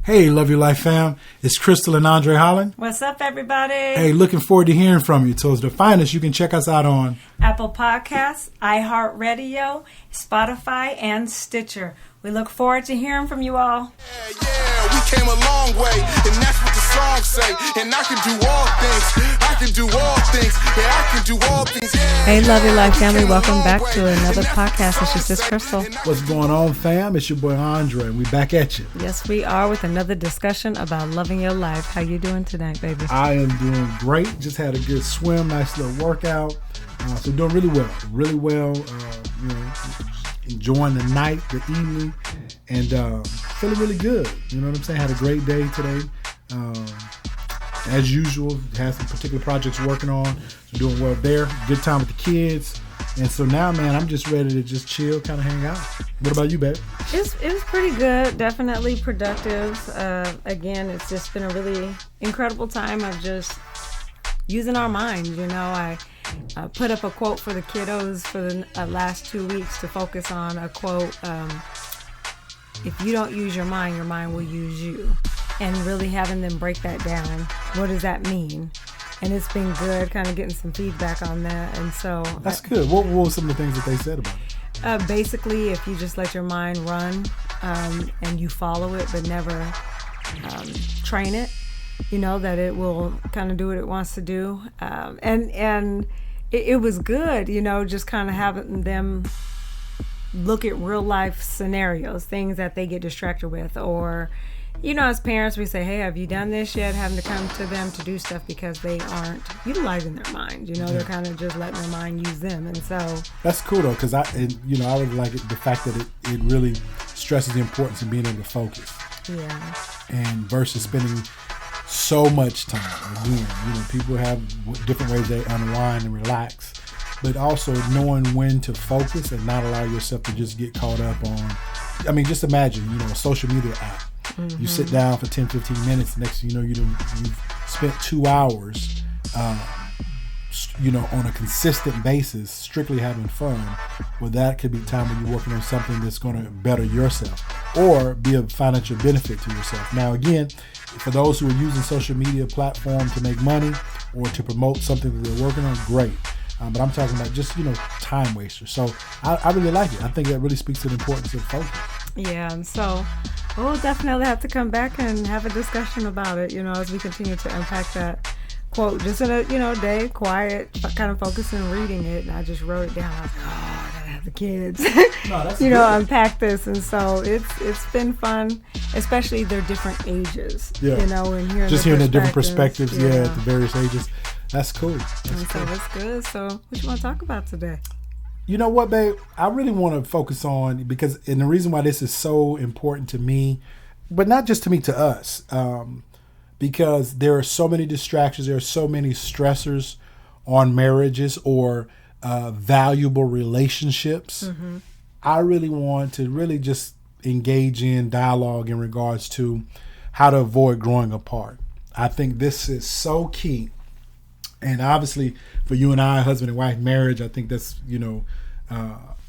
Hey, Love Your Life fam. It's Crystal and Andre Holland. What's up, everybody? Hey, looking forward to hearing from you. So to find us, you can check us out on Apple Podcasts, iHeartRadio, Spotify, and Stitcher. We look forward to hearing from you all. Yeah, we came a long way, and that's what the song say. And I can do all things. I can do all things. Yeah, I can do all things. Yeah, Hey, Love Your Life family. Welcome back to another podcast. It's your sis, Crystal. What's Going On, fam. It's your boy Andre, and we back at you. Yes, we are with another discussion about loving your life. How you doing tonight, baby? I am doing great. Just had a good swim, nice little workout. So doing really well. Enjoying the night, the evening, and feeling really good. You know what I'm saying? Had a great day today. As usual, had some particular projects working on. So doing well there. Good time with the kids. And so now, man, I'm just ready to just chill, kind of hang out. What about you, babe? It was pretty good. Definitely productive. Again, it's just been a really incredible time of just using our mind. You know, I put up a quote for the kiddos for the last 2 weeks to focus on a quote. If you don't use your mind will use you. And really having them break that down. What does that mean? And it's been good, kind of getting some feedback on that. And so that's good. What were some of the things that they said about it? Basically, if you just let your mind run and you follow it, but never train it, you know, that it will kind of do what it wants to do. And it was good, you know, just kind of having them look at real life scenarios, things that they get distracted with. Or, you know, as parents, we say, hey, have you done this yet? Having to come to them to do stuff because they aren't utilizing their mind. You know, they're kind of just letting their mind use them. And so that's cool, though, because I would like it, the fact that it really stresses the importance of being able to focus. Yeah. And versus spending so much time. Again, you know, people have different ways they unwind and relax, but also knowing when to focus and not allow yourself to just get caught up on. I mean, just imagine, you know, a social media app. Mm-hmm. You sit down for 10, 15 minutes. Next thing you know, you've spent 2 hours, you know, on a consistent basis, strictly having fun. Well, that could be time when you're working on something that's going to better yourself or be a financial benefit to yourself. Now, again, for those who are using social media platform to make money or to promote something that they're working on, great. But I'm talking about just, you know, time wasters. So I really like it. I think that really speaks to the importance of focus. Yeah, and so we'll definitely have to come back and have a discussion about it, you know, as we continue to unpack that quote. Just in a, you know, day, quiet, kind of focusing and reading it. And I just wrote it down. I was like, oh, I gotta have the kids, you know, unpack this. And so it's been fun, especially their different ages, you know, and hearing the different perspectives, at the various ages. That's cool. So that's good. So what you want to talk about today? You know what, babe? I really want to focus on, and the reason why this is so important to me, but not just to me, to us, because there are so many distractions, there are so many stressors on marriages or valuable relationships. Mm-hmm. I really want to really just engage in dialogue in regards to how to avoid growing apart. I think this is so key. And obviously, for you and I, husband and wife marriage, I think that's, you know,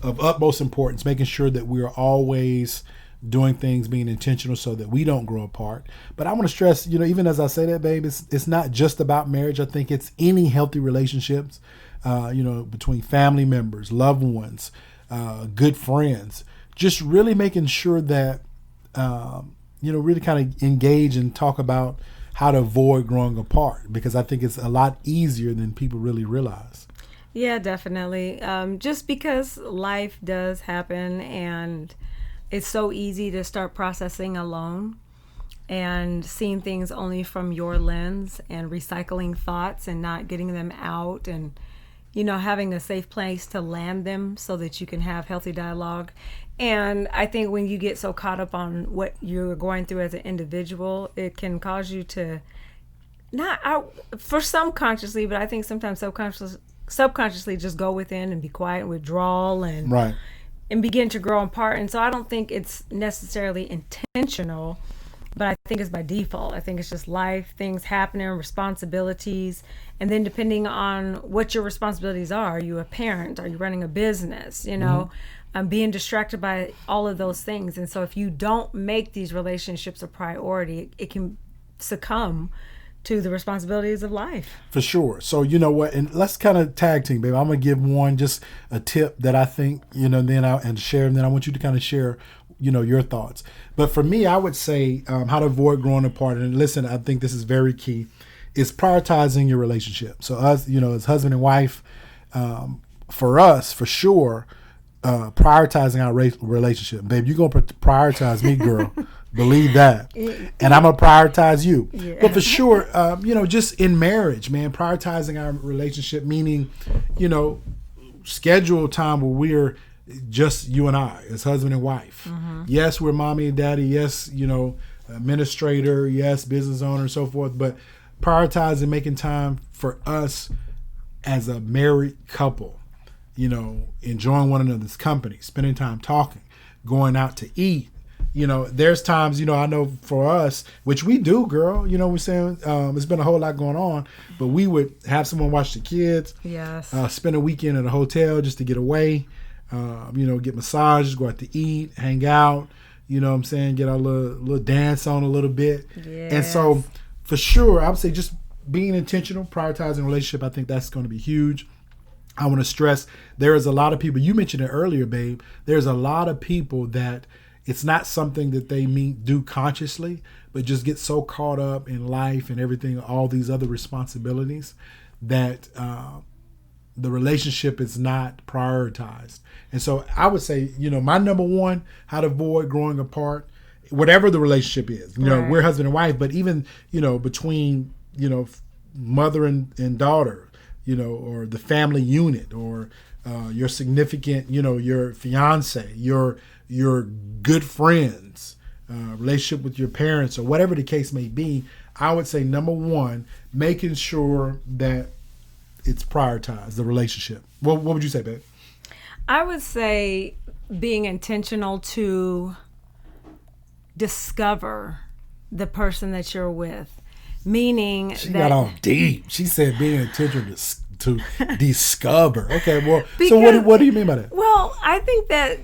of utmost importance, making sure that we are always doing things, being intentional so that we don't grow apart. But I want to stress, you know, even as I say that, babe, it's not just about marriage. I think it's any healthy relationships, you know, between family members, loved ones, good friends, just really making sure that, you know, really kind of engage and talk about how to avoid growing apart, because I think it's a lot easier than people really realize. Yeah, definitely. Just because life does happen and it's so easy to start processing alone and seeing things only from your lens and recycling thoughts and not getting them out and, you know, having a safe place to land them so that you can have healthy dialogue. And I think when you get so caught up on what you're going through as an individual, it can cause you to for some consciously, but I think sometimes subconsciously just go within and be quiet and withdraw and begin to grow apart. And so I don't think it's necessarily intentional, but I think it's by default. I think it's just life, things happening, responsibilities. And then depending on what your responsibilities are you a parent? Are you running a business? You know, being distracted by all of those things. And so if you don't make these relationships a priority, it can succumb to the responsibilities of life. For sure. So you know what, and let's kind of tag team, baby. I'm gonna give one, just a tip that I think, and share, and then I want you to kind of share, your thoughts. But for me, I would say how to avoid growing apart. And listen, I think this is very key, is prioritizing your relationship. So us, as husband and wife, for us, for sure, prioritizing our relationship. Babe, you're gonna prioritize me, girl. Believe that. And I'm going to prioritize you. Yeah. But for sure, just in marriage, man, prioritizing our relationship, meaning, schedule time where we're just you and I as husband and wife. Mm-hmm. Yes, we're mommy and daddy. Yes, administrator. Yes, business owner and so forth. But prioritizing making time for us as a married couple, enjoying one another's company, spending time talking, going out to eat. There's times, I know for us, which we do, girl, we're saying there's been a whole lot going on, but we would have someone watch the kids. Yes. Spend a weekend at a hotel just to get away, get massages, go out to eat, hang out, get our little dance on a little bit. Yes. And so for sure, I would say just being intentional, prioritizing relationship, I think that's going to be huge. I want to stress there is a lot of people, you mentioned it earlier, babe, there's a lot of people that it's not something that they do consciously, but just get so caught up in life and everything, all these other responsibilities, that the relationship is not prioritized. And so I would say, my number one, how to avoid growing apart, whatever the relationship is. Right. We're husband and wife, but even, between, mother and daughter, or the family unit, or your significant, your fiance, your good friends, relationship with your parents, or whatever the case may be, I would say number one, making sure that it's prioritized, the relationship. What would you say, babe? I would say being intentional to discover the person that you're with, meaning she got all deep. She said being intentional to discover. Okay, well, because, so what do you mean by that? Well, I think that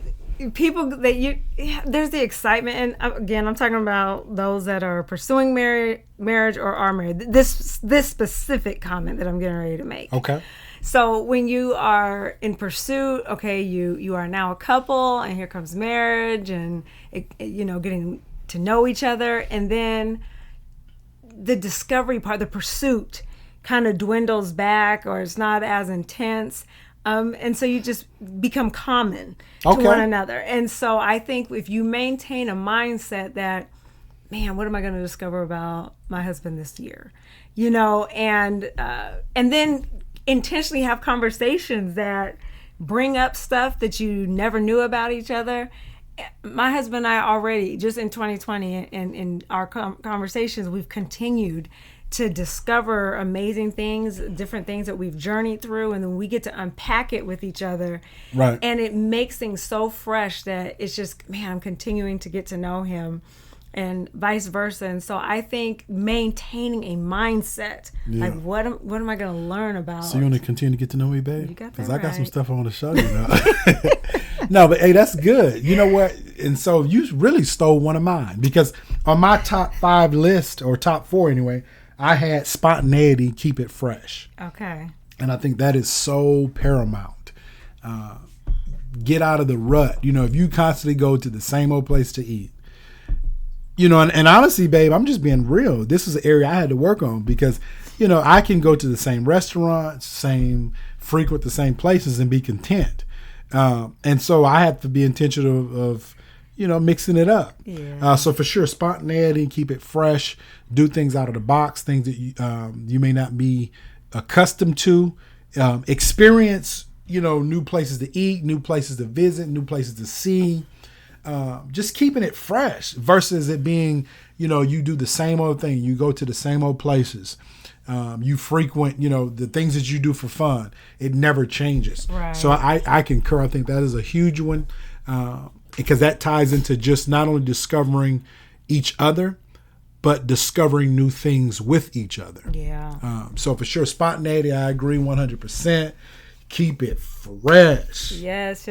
people that there's the excitement, and again, I'm talking about those that are pursuing marriage or are married. This specific comment that I'm getting ready to make. Okay. So when you are in pursuit, okay, you are now a couple, and here comes marriage, and getting to know each other, and then the discovery part, the pursuit, kind of dwindles back, or it's not as intense. And so you just become common to one another. And so I think if you maintain a mindset that, man, what am I going to discover about my husband this year? And then intentionally have conversations that bring up stuff that you never knew about each other. My husband and I already, just in 2020, and in our conversations, we've continued to discover amazing things, different things that we've journeyed through, and then we get to unpack it with each other. Right. And it makes things so fresh that it's just, man, I'm continuing to get to know him, and vice versa. And so I think maintaining a mindset, like what am I going to learn about? So you want to continue to get to know me, babe? You got that Because I got some stuff I want to show you now. No, but hey, that's good. You know what? And so you really stole one of mine, because on my top 5 list, or top 4 anyway, I had spontaneity, keep it fresh. Okay. And I think that is so paramount. Get out of the rut. If you constantly go to the same old place to eat, and honestly, babe, I'm just being real. This is an area I had to work on, because, I can go to the same restaurants, frequent the same places and be content. And so I have to be intentional of mixing it up. Yeah. So for sure, spontaneity, keep it fresh, do things out of the box, things that you may not be accustomed to, experience, new places to eat, new places to visit, new places to see, just keeping it fresh versus it being, you do the same old thing. You go to the same old places. You frequent, the things that you do for fun. It never changes. Right. So I concur. I think that is a huge one. Because that ties into just not only discovering each other, but discovering new things with each other. Yeah. So for sure, spontaneity, I agree 100%. Keep it fresh. Yes.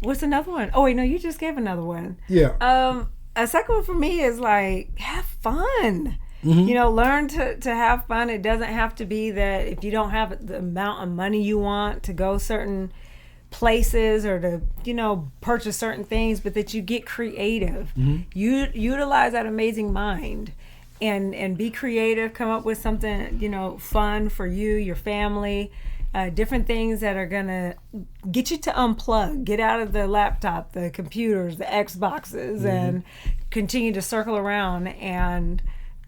What's another one? Oh wait, no, you just gave another one. Yeah. A second one for me is like have fun. Mm-hmm. Learn to have fun. It doesn't have to be that if you don't have the amount of money you want to go certain places or to purchase certain things, but that you get creative. Mm-hmm. You utilize that amazing mind and be creative, come up with something fun for you, your family, different things that are gonna get you to unplug, get out of the laptop, the computers, the Xboxes, and continue to circle around. And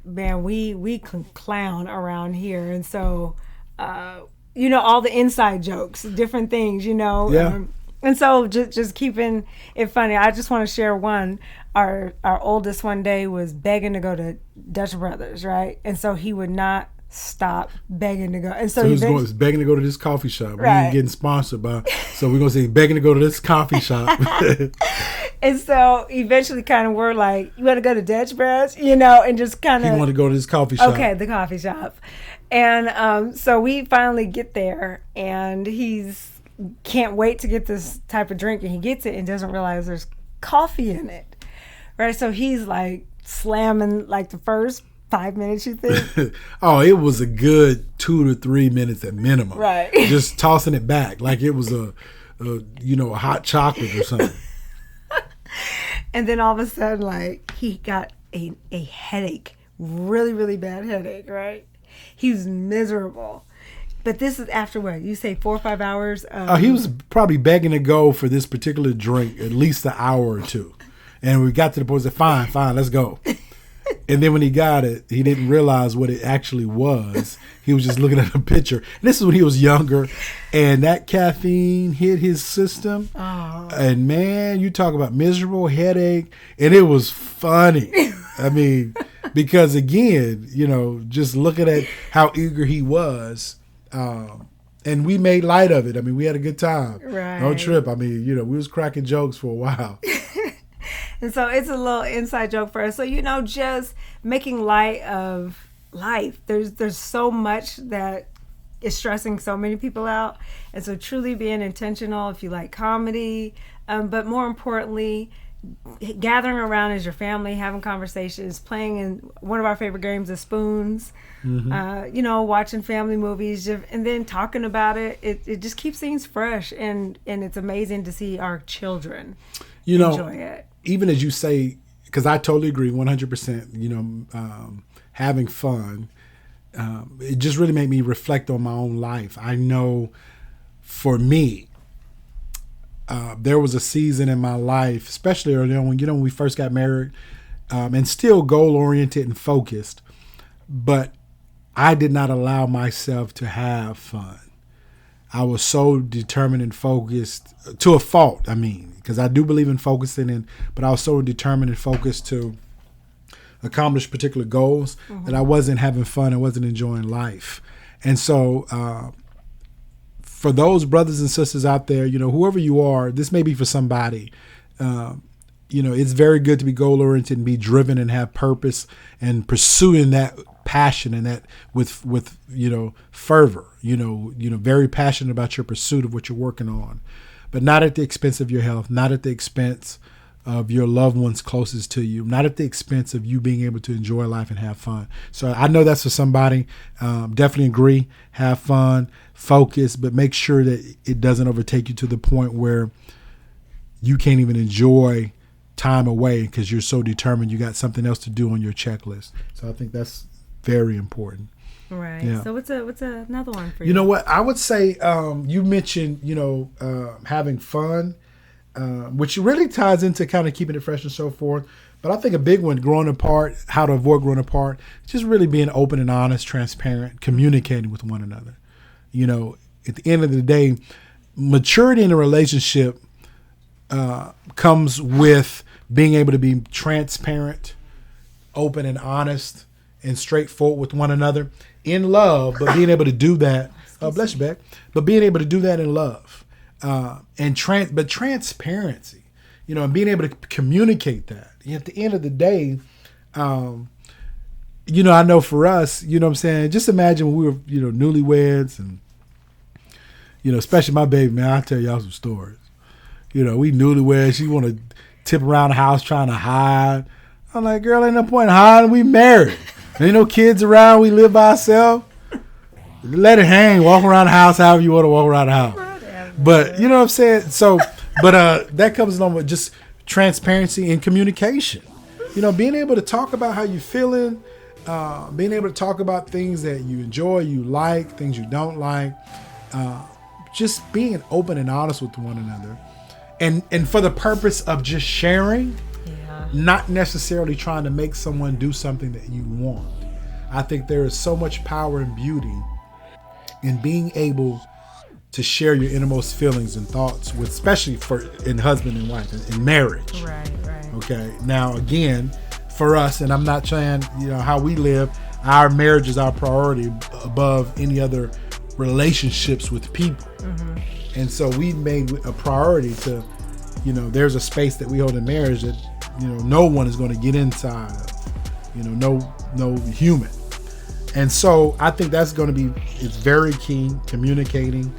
man, we can clown around here, and so all the inside jokes, different things, Yeah. And so just keeping it funny. I just want to share one. Our oldest one day was begging to go to Dutch Brothers, right? And so he would not stop begging to go. And so he was begging to go to this coffee shop. We ain't getting sponsored by, so we're gonna say begging to go to this coffee shop. And so eventually, kind of, we're like, "You want to go to Dutch Brothers?" And just kind of. He wanted to go to this coffee shop. Okay, the coffee shop, and so we finally get there, and he's can't wait to get this type of drink, and he gets it and doesn't realize there's coffee in it, right? So he's like slamming like the first 5 minutes, you think? Oh, it was a good 2 to 3 minutes at minimum. Right. Just tossing it back like it was a hot chocolate or something. And then all of a sudden, like, he got a headache, really, really bad headache, right? He was miserable. But this is after what? You say 4 or 5 hours? He was probably begging to go for this particular drink at least an hour or two. And we got to the point where he said, fine, let's go. And then when he got it, he didn't realize what it actually was. He was just looking at a picture. And this is when he was younger, and that caffeine hit his system. Oh. And man, you talk about miserable headache, and it was funny. I mean, because again, just looking at how eager he was, and we made light of it. I mean, we had a good time. Right. No trip. I mean, we was cracking jokes for a while. And so it's a little inside joke for us. So, just making light of life. There's so much that is stressing so many people out. And so truly being intentional if you like comedy, but more importantly, gathering around as your family, having conversations, playing in one of our favorite games is Spoons, watching family movies, and then talking about it. It just keeps things fresh, and it's amazing to see our children enjoy it. Even as you say, because I totally agree 100%, having fun, it just really made me reflect on my own life. I know for me, there was a season in my life, especially early on when we first got married, and still goal-oriented and focused, but I did not allow myself to have fun. I was so determined and focused, to a fault, because I do believe in focusing, but I was so determined and focused to accomplish particular goals that I wasn't having fun and wasn't enjoying life. And so for those brothers and sisters out there, whoever you are, this may be for somebody. It's very good to be goal-oriented and be driven and have purpose and pursuing that passion and that with fervor, very passionate about your pursuit of what you're working on, but not at the expense of your health, not at the expense of your loved ones closest to you, not at the expense of you being able to enjoy life and have fun. So I know that's for somebody. Definitely agree. Have fun, focus, but make sure that it doesn't overtake you to the point where you can't even enjoy time away because you're so determined you got something else to do on your checklist. So I think that's very important. Right. Yeah. So what's another one for you? You know what? I would say you mentioned, having fun, which really ties into kind of keeping it fresh and so forth. But I think a big one, growing apart, how to avoid growing apart, just really being open and honest, transparent, communicating with one another. At the end of the day, maturity in a relationship comes with being able to be transparent, open and honest, and straightforward with one another in love, but being able to do that, bless you, Beck, but being able to do that in love, but transparency, and being able to communicate that. At the end of the day, I know for us, what I'm saying, just imagine when we were, newlyweds and, especially my baby, man, I'll tell y'all some stories. We newlyweds. She want to tip around the house trying to hide. I'm like, girl, ain't no point in hiding. We married. Ain't no kids around. We live by ourselves. Let it hang. Walk around the house however you want to walk around the house. Whatever. But you know what I'm saying? So, but that comes along with just transparency and communication. Being able to talk about how you're feeling, being able to talk about things that you enjoy, you like, things you don't like, just being open and honest with one another. And for the purpose of just sharing, not necessarily trying to make someone do something that you want. I think there is so much power and beauty in being able to share your innermost feelings and thoughts with, especially in husband and wife, in marriage. Right. Okay. Now, again, for us, and I'm not saying, how we live, our marriage is our priority above any other relationships with people. Mm-hmm. And so we made a priority to, there's a space that we hold in marriage that, no one is going to get inside of, no human. And so I think that's going to be, it's very key, communicating,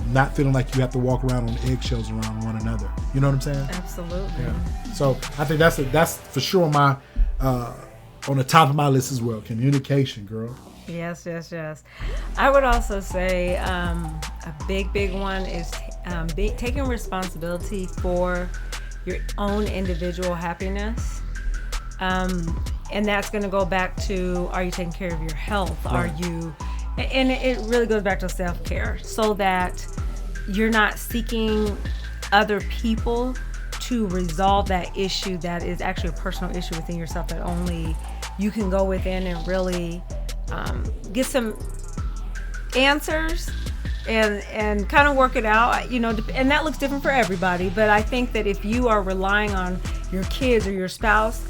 not feeling like you have to walk around on eggshells around one another. You know what I'm saying? Absolutely. Yeah. So I think that's for sure on the top of my list as well. Communication, girl. Yes. I would also say a big one is taking responsibility for your own individual happiness. And that's going to go back to, are you taking care of your health? Right. Are you, and it really goes back to self-care, so that you're not seeking other people to resolve that issue that is actually a personal issue within yourself that only you can go within and really get some answers and kind of work it out, and that looks different for everybody. But I think that if you are relying on your kids or your spouse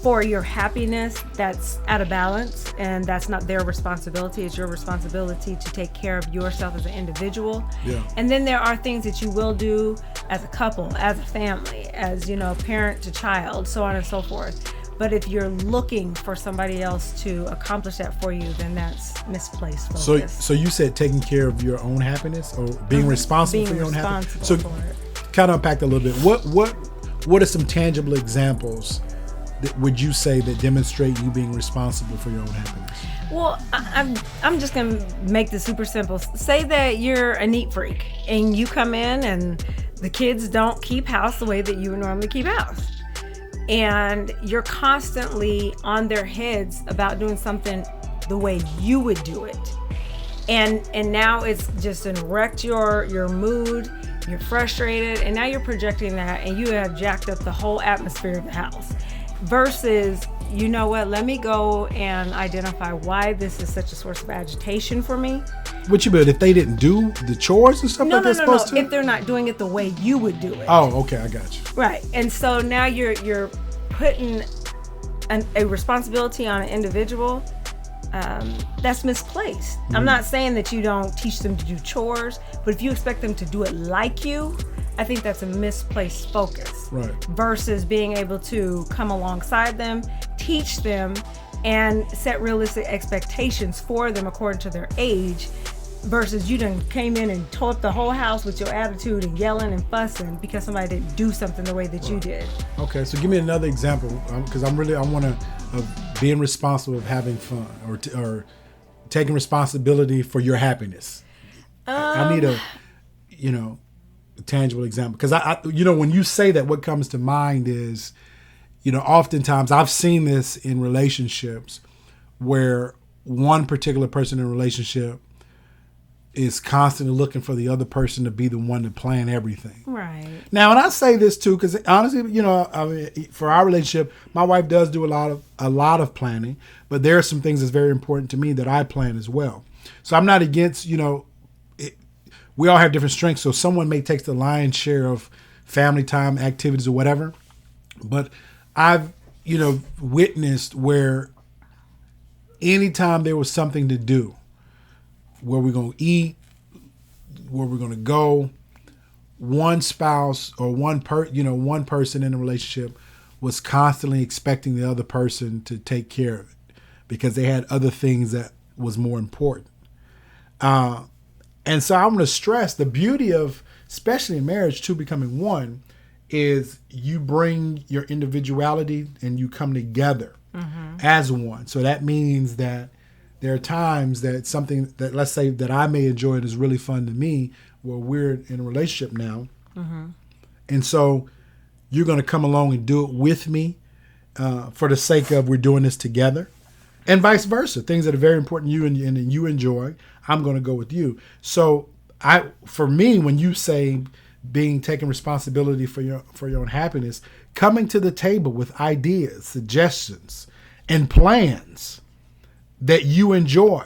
for your happiness, that's out of balance, and that's not their responsibility. It's your responsibility to take care of yourself as an individual. Yeah. And then there are things that you will do as a couple, as a family, as parent to child, so on and so forth. But if you're looking for somebody else to accomplish that for you, then that's misplaced focus. So you said taking care of your own happiness, or being responsible for your own happiness. So kind of unpack that a little bit. What are some tangible examples that would you say that demonstrate you being responsible for your own happiness? Well, I'm just going to make this super simple. Say that you're a neat freak and you come in and the kids don't keep house the way that you would normally keep house. And you're constantly on their heads about doing something the way you would do it. And now it's just wrecked your mood, you're frustrated, and now you're projecting that, and you have jacked up the whole atmosphere of the house. Versus, you know what, let me go and identify why this is such a source of agitation for me. What you mean, if they didn't do the chores and stuff they're supposed to? If they're not doing it the way you would do it. Oh, okay, I got you. Right, and so now you're putting a responsibility on an individual that's misplaced. Mm-hmm. I'm not saying that you don't teach them to do chores, but if you expect them to do it like you, I think that's a misplaced focus. Right. Versus being able to come alongside them, teach them, and set realistic expectations for them according to their age, versus you done came in and tore up the whole house with your attitude and yelling and fussing because somebody didn't do something the way that you did. Okay, so give me another example, because I want to being responsible of having fun or taking responsibility for your happiness. I need a tangible example, because I when you say that, what comes to mind is, oftentimes I've seen this in relationships where one particular person in a relationship is constantly looking for the other person to be the one to plan everything. Right. Now, and I say this too, because honestly, for our relationship, my wife does do a lot of planning, but there are some things that's very important to me that I plan as well. So I'm not against, we all have different strengths. So someone may take the lion's share of family time, activities, or whatever. But I've, witnessed where anytime there was something to do, where we're going to eat, where we're going to go, one spouse or one person in a relationship was constantly expecting the other person to take care of it because they had other things that was more important. And so I'm going to stress the beauty of especially in marriage, two becoming one, is you bring your individuality and you come together as one. So that means that there are times that something that, let's say, that I may enjoy and is really fun to me, well, we're in a relationship now. And so you're going to come along and do it with me for the sake of we're doing this together. And vice versa. Things that are very important to you and you enjoy, I'm going to go with you. So for me, when you say taking responsibility for your own happiness, coming to the table with ideas, suggestions, and plans that you enjoy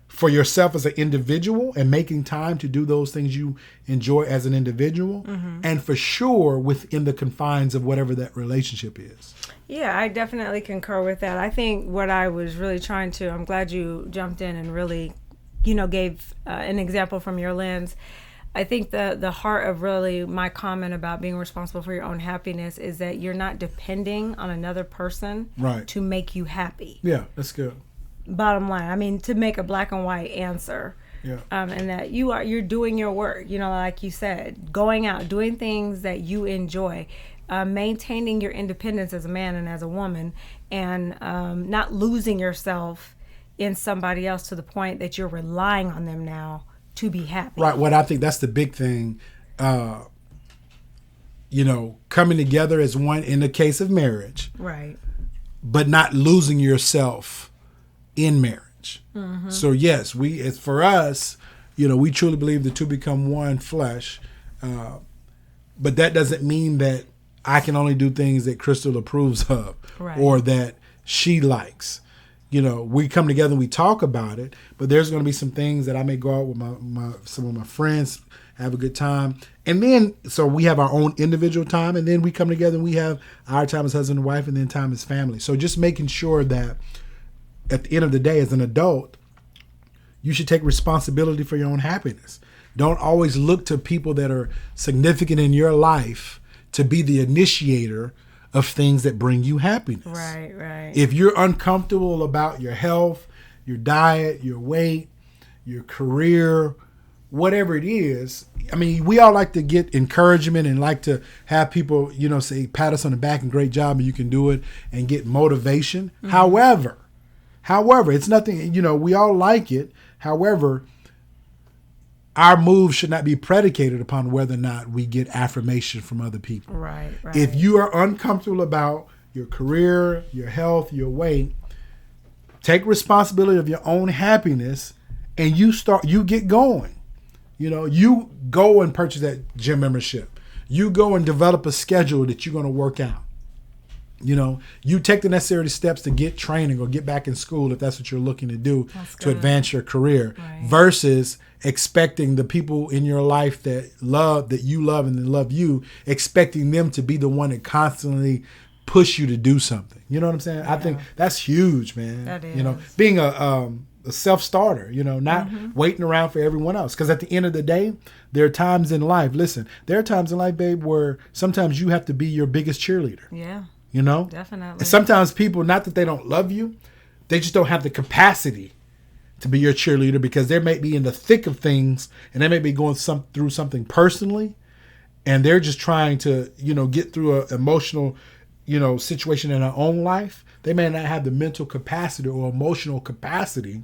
for yourself as an individual and making time to do those things you enjoy as an individual, and for sure within the confines of whatever that relationship is. Yeah, I definitely concur with that. I think what I was really trying to, I'm glad you jumped in and really, gave an example from your lens. I think the heart of really my comment about being responsible for your own happiness is that you're not depending on another person to make you happy. Yeah, that's good. Bottom line, I mean, to make a black and white answer. Yeah. And that you're doing your work, like you said, going out, doing things that you enjoy, maintaining your independence as a man and as a woman, and not losing yourself in somebody else to the point that you're relying on them now to be happy. Right. What I think that's the big thing, coming together as one in the case of marriage. Right. But not losing yourself in marriage. So yes, it's for us, we truly believe the two become one flesh. But that doesn't mean that I can only do things that Crystal approves of or that she likes. We come together and we talk about it, but there's going to be some things that I may go out with some of my friends, have a good time. And then, so we have our own individual time, and then we come together and we have our time as husband and wife, and then time as family. So just making sure that at the end of the day, as an adult, you should take responsibility for your own happiness. Don't always look to people that are significant in your life to be the initiator of things that bring you happiness. Right. If you're uncomfortable about your health, your diet, your weight, your career, whatever it is, I mean, we all like to get encouragement and like to have people, say, pat us on the back and great job and you can do it and get motivation. However, it's nothing, we all like it. However, our move should not be predicated upon whether or not we get affirmation from other people. Right. If you are uncomfortable about your career, your health, your weight, take responsibility of your own happiness and you get going. You go and purchase that gym membership. You go and develop a schedule that you're going to work out. You take the necessary steps to get training or get back in school if that's what you're looking to do to advance your career, versus expecting the people in your life that you love and that love you, expecting them to be the one that constantly push you to do something. You know what I'm saying? Yeah. I think that's huge, man. That is. Being a self-starter, not waiting around for everyone else. Because at the end of the day, there are times in life, there are times in life, babe, where sometimes you have to be your biggest cheerleader. Yeah. Definitely. And sometimes people, not that they don't love you, they just don't have the capacity to be your cheerleader because they may be in the thick of things and they may be going through something personally, and they're just trying to, get through an emotional, situation in their own life. They may not have the mental capacity or emotional capacity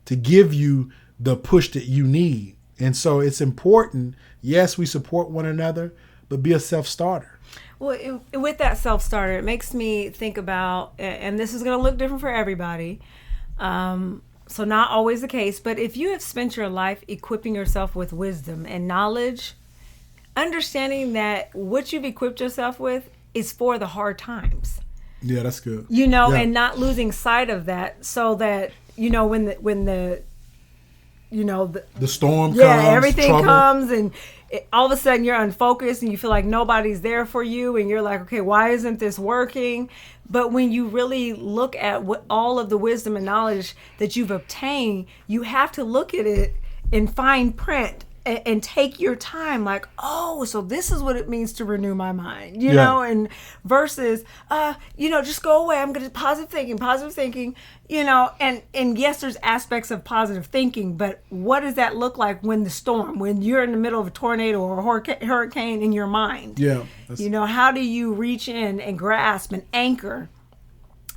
to give you the push that you need. And so it's important. Yes, we support one another, but be a self-starter. Well, with that self-starter, it makes me think about, and this is going to look different for everybody, so not always the case, but if you have spent your life equipping yourself with wisdom and knowledge, understanding that what you've equipped yourself with is for the hard times. Yeah, that's good. And not losing sight of that, so that, when the storm comes, everything trouble comes, and all of a sudden you're unfocused and you feel like nobody's there for you, and you're like, okay, why isn't this working? But when you really look at what all of the wisdom and knowledge that you've obtained, you have to look at it in fine print and take your time, like, oh, so this is what it means to renew my mind, you Yeah. know, and versus, just go away. I'm going to positive thinking, you know, and yes, there's aspects of positive thinking, but what does that look like when you're in the middle of a tornado or a hurricane in your mind? Yeah. You know, how do you reach in and grasp and anchor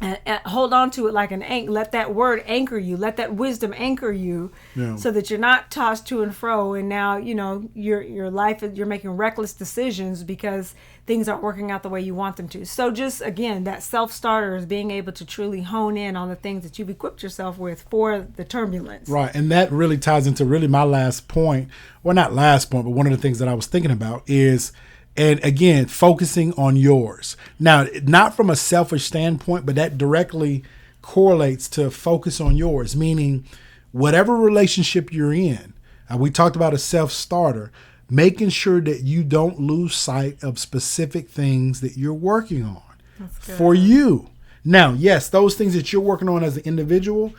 and hold on to it like an anchor? Let that word anchor you. Let that wisdom anchor you, Yeah. so that you're not tossed to and fro. And now, you know, your life, you're making reckless decisions because things aren't working out the way you want them to. So just, again, that self-starter is being able to truly hone in on the things that you've equipped yourself with for the turbulence. Right. And that really ties into really my last point. Well, not last point, but one of the things that I was thinking about is, and again, focusing on yours. Now, not from a selfish standpoint, but that directly correlates to focus on yours, meaning whatever relationship you're in, we talked about a self-starter, making sure that you don't lose sight of specific things that you're working on for you. Now, yes, those things that you're working on as an individual,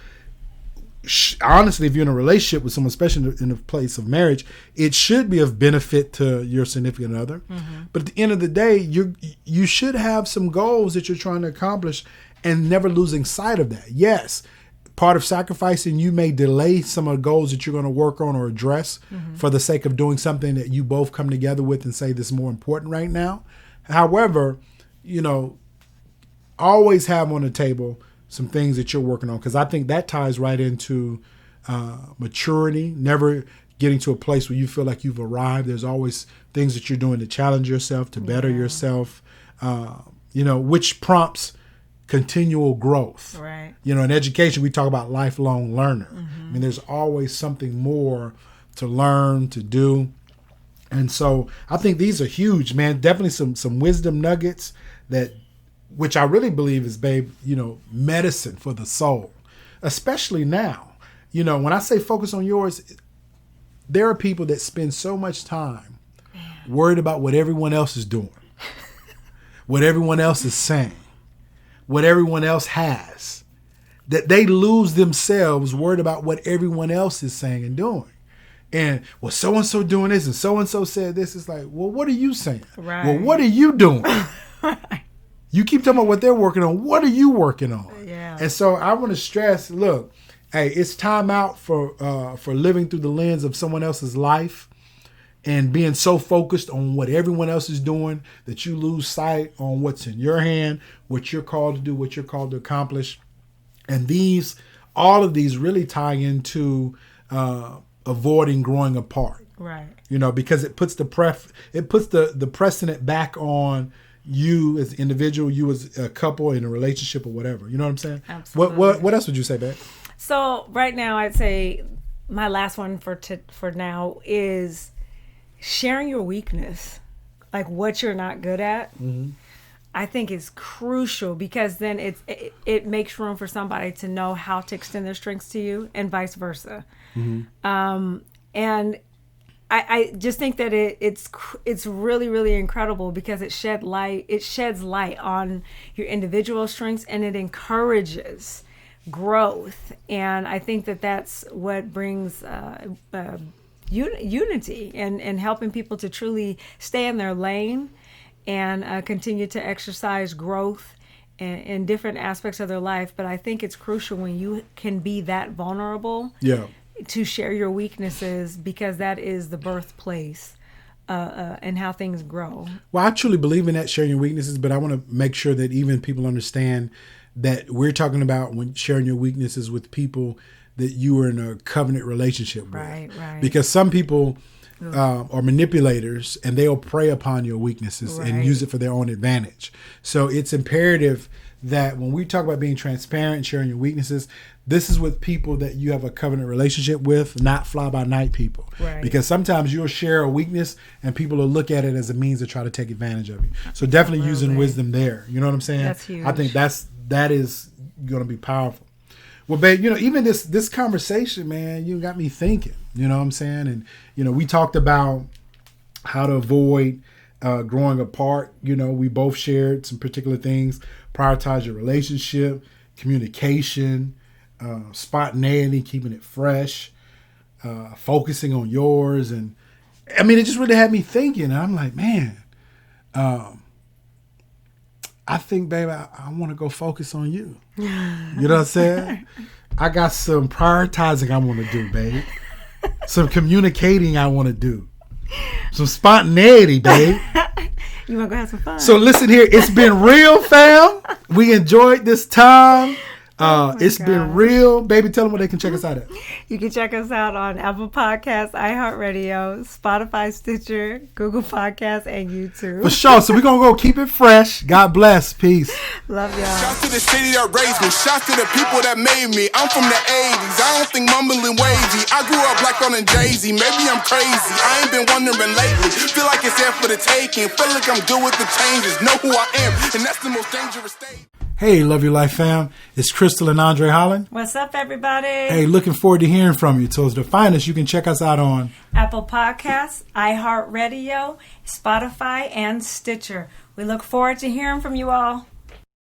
honestly, if you're in a relationship with someone, especially in the place of marriage, it should be of benefit to your significant other. Mm-hmm. But at the end of the day, you should have some goals that you're trying to accomplish and never losing sight of that. Yes, part of sacrificing, you may delay some of the goals that you're going to work on or address for the sake of doing something that you both come together with and say this is more important right now. However, you know, always have on the table some things that you're working on, because I think that ties right into maturity, never getting to a place where you feel like you've arrived. There's always things that you're doing to challenge yourself, to better yourself, which prompts continual growth. Right. You know, in education, we talk about lifelong learner. I mean, there's always something more to learn, to do. And so I think these are huge, man. Definitely some wisdom nuggets which I really believe is, babe, you know, medicine for the soul, especially now. You know, when I say focus on yours, there are people that spend so much time worried about what everyone else is doing, what everyone else is saying, what everyone else has, that they lose themselves worried about what everyone else is saying and doing. And, well, so-and-so doing this and so-and-so said this. It's like, well, what are you saying? Right. Well, what are you doing? You keep talking about what they're working on. What are you working on? Yeah. And so I want to stress, look, hey, it's time out for living through the lens of someone else's life and being so focused on what everyone else is doing that you lose sight on what's in your hand, what you're called to do, what you're called to accomplish. And all of these really tie into avoiding growing apart. Right. You know, because it puts the precedent back on you as an individual, you as a couple in a relationship or whatever. You know what I'm saying? Absolutely. What else would you say, babe? So right now, I'd say my last one for now is sharing your weakness, like what you're not good at. Mm-hmm. I think is crucial, because then it makes room for somebody to know how to extend their strengths to you, and vice versa. Mm-hmm. And I just think that it's really, really incredible, because it sheds light on your individual strengths, and it encourages growth. And I think that that's what brings unity and helping people to truly stay in their lane and continue to exercise growth in different aspects of their life. But I think it's crucial when you can be that vulnerable. Yeah. To share your weaknesses, because that is the birthplace and how things grow. Well, I truly believe in that, sharing your weaknesses, but I want to make sure that even people understand that we're talking about when sharing your weaknesses with people that you are in a covenant relationship with. Right. Because some people are manipulators, and they'll prey upon your weaknesses and use it for their own advantage. So it's imperative that when we talk about being transparent and sharing your weaknesses, this is with people that you have a covenant relationship with, not fly-by-night people. Right. Because sometimes you'll share a weakness and people will look at it as a means to try to take advantage of you. So definitely using wisdom there. You know what I'm saying? That's huge. I think that is going to be powerful. Well, babe, you know, even this conversation, man, you got me thinking. You know what I'm saying? And, you know, we talked about how to avoid growing apart. You know, we both shared some particular things. Prioritize your relationship, communication, spontaneity, keeping it fresh. focusing on yours. And I mean, it just really had me thinking. And I'm like, man, I think, babe, I want to go focus on you. You know what I'm saying? I got some prioritizing I want to do, babe. Some communicating I want to do. Some spontaneity, babe. You want to go have some fun? So listen here. It's been real, fam. We enjoyed this time. It's been real. Baby, tell them where they can check us out at. You can check us out on Apple Podcasts, iHeartRadio, Spotify, Stitcher, Google Podcasts, and YouTube. For sure. So we're going to go keep it fresh. God bless. Peace. Love y'all. Shout to the city that raised me. Shout to the people that made me. I'm from the 80s. I don't think mumbling wavy. I grew up black on a Jay-Z. Maybe I'm crazy. I ain't been wondering lately. Feel like it's there for the taking. Feel like I'm good with the changes. Know who I am. And that's the most dangerous state. Hey, Love Your Life fam. It's Crystal and Andre Holland. What's up, everybody? Hey, looking forward to hearing from you. So to find us, you can check us out on Apple Podcasts, iHeartRadio, Spotify, and Stitcher. We look forward to hearing from you all.